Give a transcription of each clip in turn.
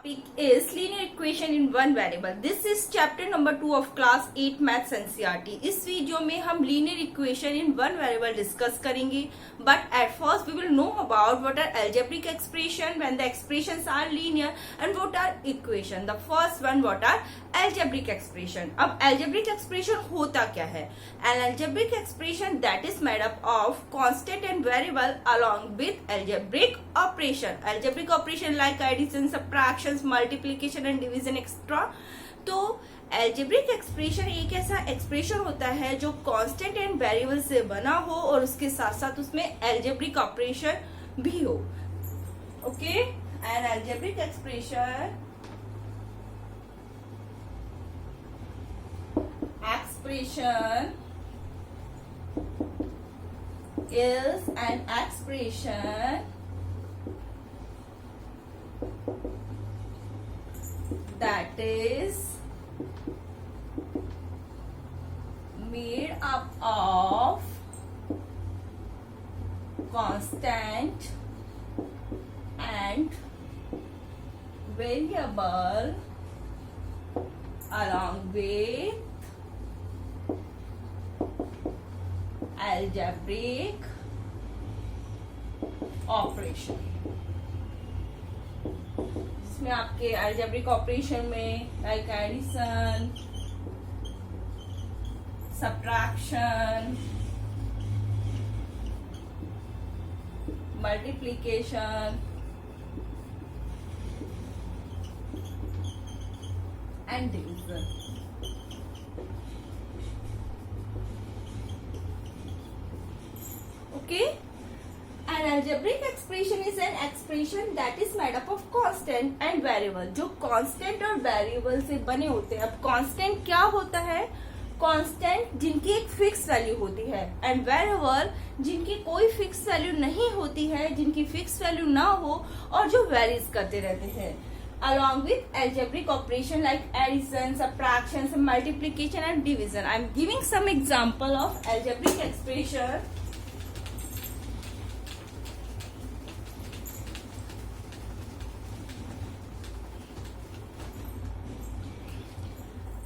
topic is linear equation in one variable. This is chapter number 2 of class 8 maths NCERT. इस video में हम linear equation in one variable discuss करेंगे. But at first we will know about what are algebraic expression when the expressions are linear and what are equation. The first one, what are algebraic expression. अब algebraic expression होता क्या है? An algebraic expression that is made up of constant and variable along with algebraic operation. Algebraic operation like addition, subtractions, multiplication and division extra. तो algebraic expression एक ऐसा expression होता है जो constant and variable से बना हो और उसके साथ साथ उसमें algebraic operation भी हो. Okay? An algebraic expression is an expression that is made up of constant and variable along with algebraic operation. इसमें आपके algebraic operation में like addition, subtraction, multiplication and division. Okay? An algebraic expression is an expression that is made up of constant and variable. जो constant और variable से बने होते हैं. अब constant क्या होता है? Constant जिनकी एक फिक्स वैल्यू होती है and variable जिनकी कोई फिक्स वैल्यू नहीं होती है, जिनकी फिक्स वैल्यू ना हो और जो वेरीज करते रहते हैं. Along with algebraic operation like addition, subtraction, multiplication and division. I am giving some example of algebraic expression.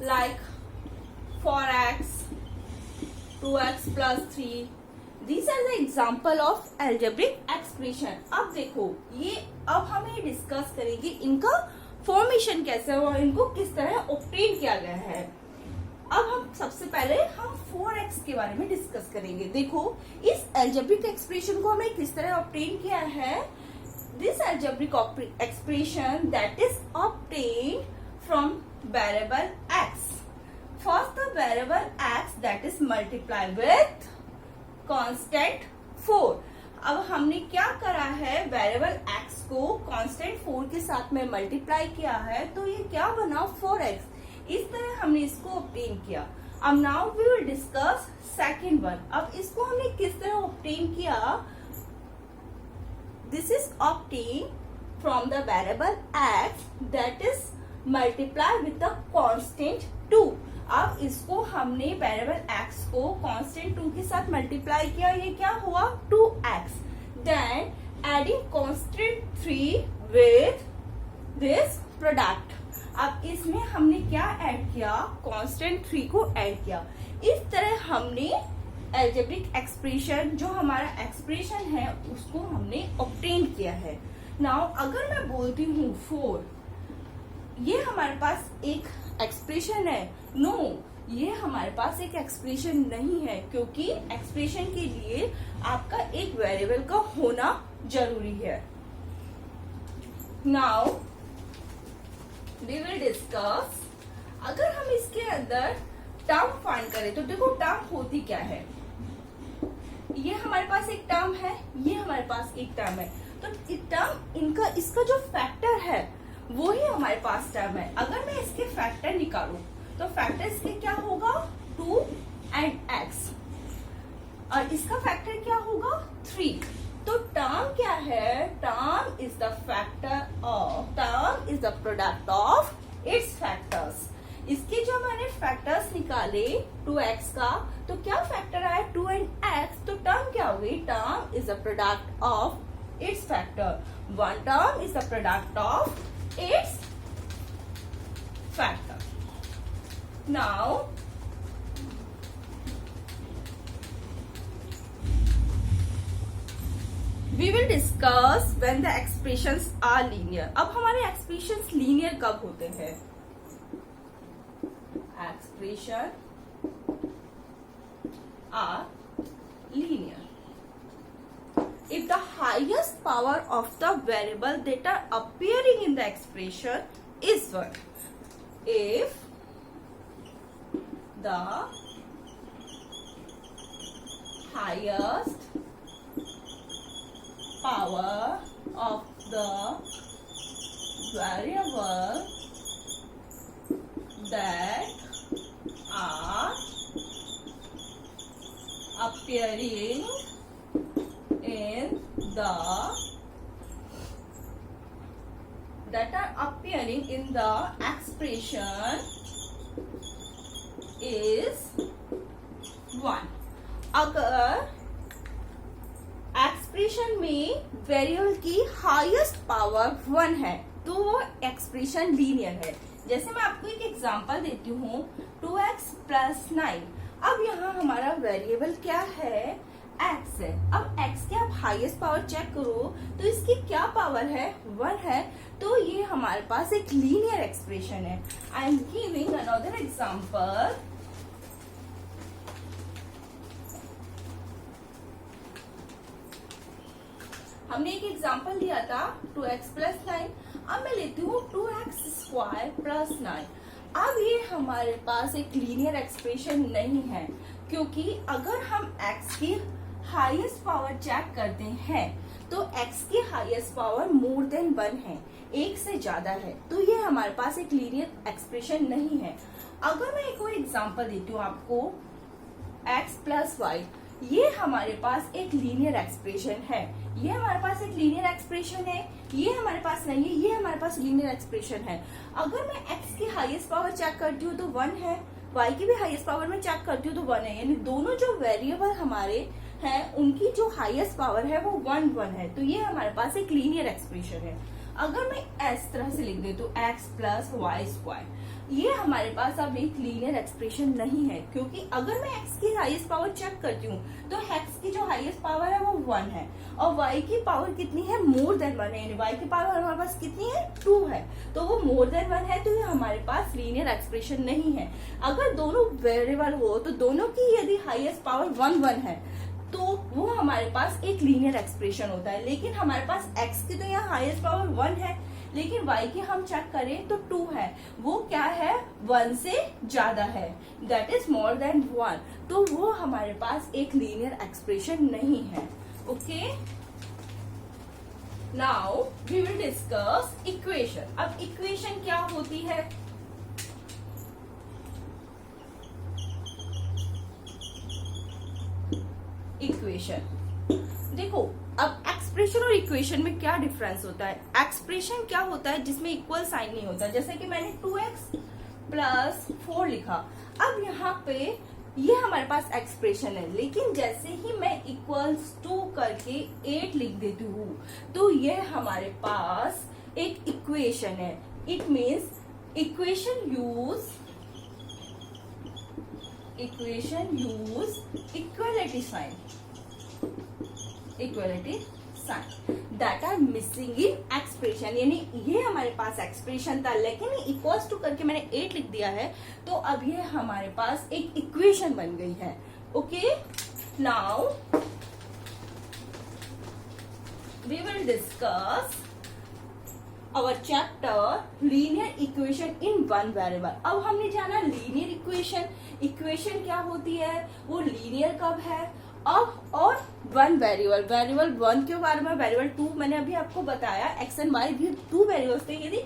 Like 4x, 2x plus 3. These are the example of algebraic expression. अब देखो ये अब हम ये डिस्कस करेंगे इनका फॉर्मेशन कैसे हुआ, इनको किस तरह ऑब्टेन किया गया है. अब हम सबसे पहले हम 4x के बारे में डिस्कस करेंगे. देखो इस algebraic expression को हमने किस तरह ऑब्टेन किया है. This algebraic expression that is obtained from variable x. First the variable x that is multiplied with constant 4. अब हमने क्या करा है, वेरिएबल x को कांस्टेंट 4 के साथ में मल्टीप्लाई किया है तो ये क्या बना 4x. इस तरह हमने इसको ऑब्टेन किया. अब now we will discuss second one. अब इसको हमने किस तरह ऑब्टेन किया. This is obtain from the variable x that is multiply with the constant 2. अब इसको हमने वेरिएबल x को कांस्टेंट 2 के साथ मल्टीप्लाई किया, ये क्या हुआ 2x. Then adding constant 3 with this product. अब इसमें हमने क्या ऐड किया, कांस्टेंट 3 को ऐड किया. इस तरह हमने algebraic एक्सप्रेशन जो हमारा एक्सप्रेशन है उसको हमने ऑब्टेन किया है. नाउ अगर मैं बोलती हूँ 4, ये हमारे पास एक एक्सप्रेशन है. नो ये हमारे पास एक एक्सप्रेशन नहीं है क्योंकि एक्सप्रेशन के लिए आपका एक वेरिएबल का होना जरूरी है. Now we will discuss. अगर हम इसके अंदर टर्म फाइंड करें तो देखो टर्म होती क्या है. ये हमारे पास एक टर्म है, ये हमारे पास एक टर्म है. तो टर्म इनका इसका जो फैक्टर है वो ही हमारे पास टर्म है. अगर मैं इसके फैक्टर निकालूं तो फैक्टर इसके क्या होगा 2 एंड x और इसका फैक्टर क्या होगा 3. तो टर्म क्या है, term is the factor of, term is the product of its factors. इसके जो मैंने फैक्टर्स निकाले 2x का तो क्या फैक्टर आया 2 एंड x. तो टर्म क्या हो गई, term is the product of its factor. One term is the product of its Now we will discuss when the expressions are linear. अब हमारे expressions linear कब होते हैं? Expression are linear if the highest power of the variable that are appearing in the expression is 1. If the highest power of the variable that are appearing in the expression is 1. अगर expression में variable की highest power 1 है तो वो expression linear है. जैसे मैं आपको एक एग्जांपल देती हूँ 2x + 9. अब यहाँ हमारा वेरिएबल क्या है? x है. अब x के आप हाईएस्ट पावर चेक करो तो इसकी क्या पावर है? 1 है. तो ये हमारे पास एक लीनियर एक्सप्रेशन है. I am giving another example. हमने एक एग्जांपल दिया था 2x + 9. अब मैं लेती हूँ 2x² + 9. अब ये हमारे पास एक लीनियर एक्सप्रेशन नहीं है क्योंकि अगर हम x की हाईएस्ट पावर चेक करते हैं तो x की हाईएस्ट पावर मोर देन 1 है, एक से ज्यादा है. तो ये हमारे पास एक लीनियर एक्सप्रेशन नहीं है. अगर मैं एक और एग्जांपल देती हूँ आपको x + y. ये हमारे पास एक लीनियर एक्सप्रेशन है. ये हमारे पास एक लीनियर एक्सप्रेशन है. ये हमारे पास नहीं है. ये हमारे पास लीनियर एक्सप्रेशन है. अगर मैं x की हाईएस्ट पावर चेक करती हूँ तो 1 है, y की भी हाईएस्ट पावर में चेक करती हूँ तो 1 है. यानी दोनों जो वेरिएबल हमारे हैं उनकी जो हाईएस्ट पावर है वो 1 1 है. तो ये हमारे पास एक लीनियर एक्सप्रेशन है. अगर मैं इस तरह से लिख दे तो x + y², ये हमारे पास अब एक लीनियर एक्सप्रेशन नहीं है क्योंकि अगर मैं x की हाईएस्ट पावर चेक करती हूँ तो x की जो हाईएस्ट पावर है वो 1 है और y की पावर कितनी है? मोर देन 1 है. यानी y की पावर हमारे पास कितनी है? 2 है. तो वो मोर देन 1 है. तो ये हमारे पास लीनियर एक्सप्रेशन नहीं है. अगर दोनों वेरिएबल हो तो दोनों की यदि हाईएस्ट पावर 1 1 है तो वो हमारे पास एक लीनियर एक्सप्रेशन होता है. लेकिन हमारे पास x की तो यहाँ हाईएस्ट पावर 1 है लेकिन y की हम चेक करें तो 2 है. वो क्या है? 1 से ज्यादा है. That is more than 1. तो वो हमारे पास एक लीनियर एक्सप्रेशन नहीं है. Okay, now we will discuss equation. अब इक्वेशन क्या होती है? इक्वेशन देखो, अब एक्सप्रेशन और इक्वेशन में क्या डिफरेंस होता है? एक्सप्रेशन क्या होता है? जिसमें इक्वल साइन नहीं होता. जैसे कि मैंने 2x + 4 लिखा. अब यहाँ पे ये हमारे पास एक्सप्रेशन है लेकिन जैसे ही मैं =2 करके 8 लिख देती हूँ तो ये हमारे पास एक इक्वेशन है. It means equation use equality sign that are missing in expression. यानी ये हमारे पास एक्सप्रेशन था लेकिन =2 करके मैंने 8 लिख दिया है तो अब ये हमारे पास एक इक्वेशन बन गई है. Okay, now we will discuss our chapter linear equation in 1 variable. अब हमने जाना लीनियर इक्वेशन क्या होती है, वो लीनियर कब है. अब और 1 वेरिएबल 1 के बारे में, वेरिएबल 2 मैंने अभी आपको बताया. x एंड y भी 2 वेरिएबल्स थे. यदि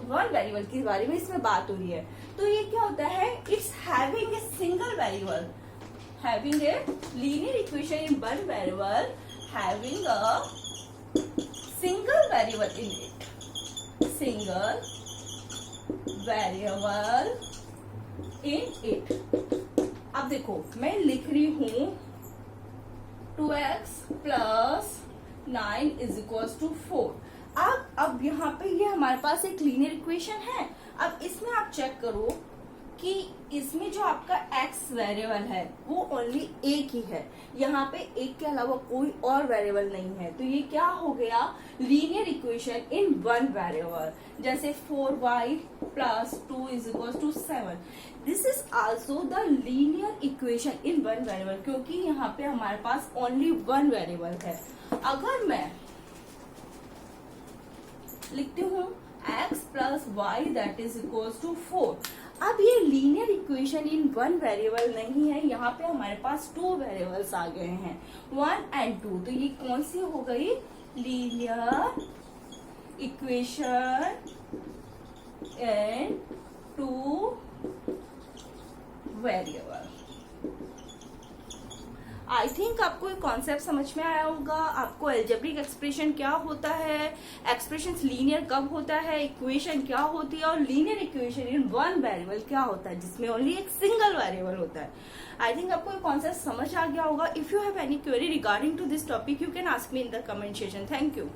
1 वेरिएबल के बारे में इसमें बात हो रही है तो ये क्या होता है? It's having a single variable, having a linear equation in 1 variable, having a single variable in it, single variable in it. अब देखो मैं लिख रही हूं 2x + 9 = 4. अब यहाँ पे ये हमारे पास एक लीनियर इक्वेशन है. अब इसमें आप चेक करो कि इसमें जो आपका x वेरिएबल है वो ओनली एक ही है, यहाँ पे एक के अलावा कोई और वेरिएबल नहीं है, तो ये क्या हो गया, linear equation in one variable. जैसे 4y plus 2 is equal to 7, this is also the linear equation in one variable, क्योंकि यहाँ पे हमारे पास ओनली वन वेरिएबल है। अगर मैं लिखती हूँ x plus Y that is equal to 4, अब ये linear equation in one variable नहीं है, यहाँ पे हमारे पास टू वेरिएबल्स आ गए हैं 1 and 2, तो ये कौन सी हो गई, linear equation in two variable. I think आपको ये कॉन्सेप्ट समझ में आया होगा, आपको एल्जेब्रिक एक्सप्रेशन क्या होता है, एक्सप्रेशन लीनियर कब होता है, इक्वेशन क्या होती है, और linear equation in one variable क्या होता है जिसमें ओनली एक सिंगल वेरिएबल होता है। आई थिंक आपको ये कॉन्सेप्ट समझ आ गया होगा। If you have any query regarding to this topic you can ask me in the comment section. Thank you.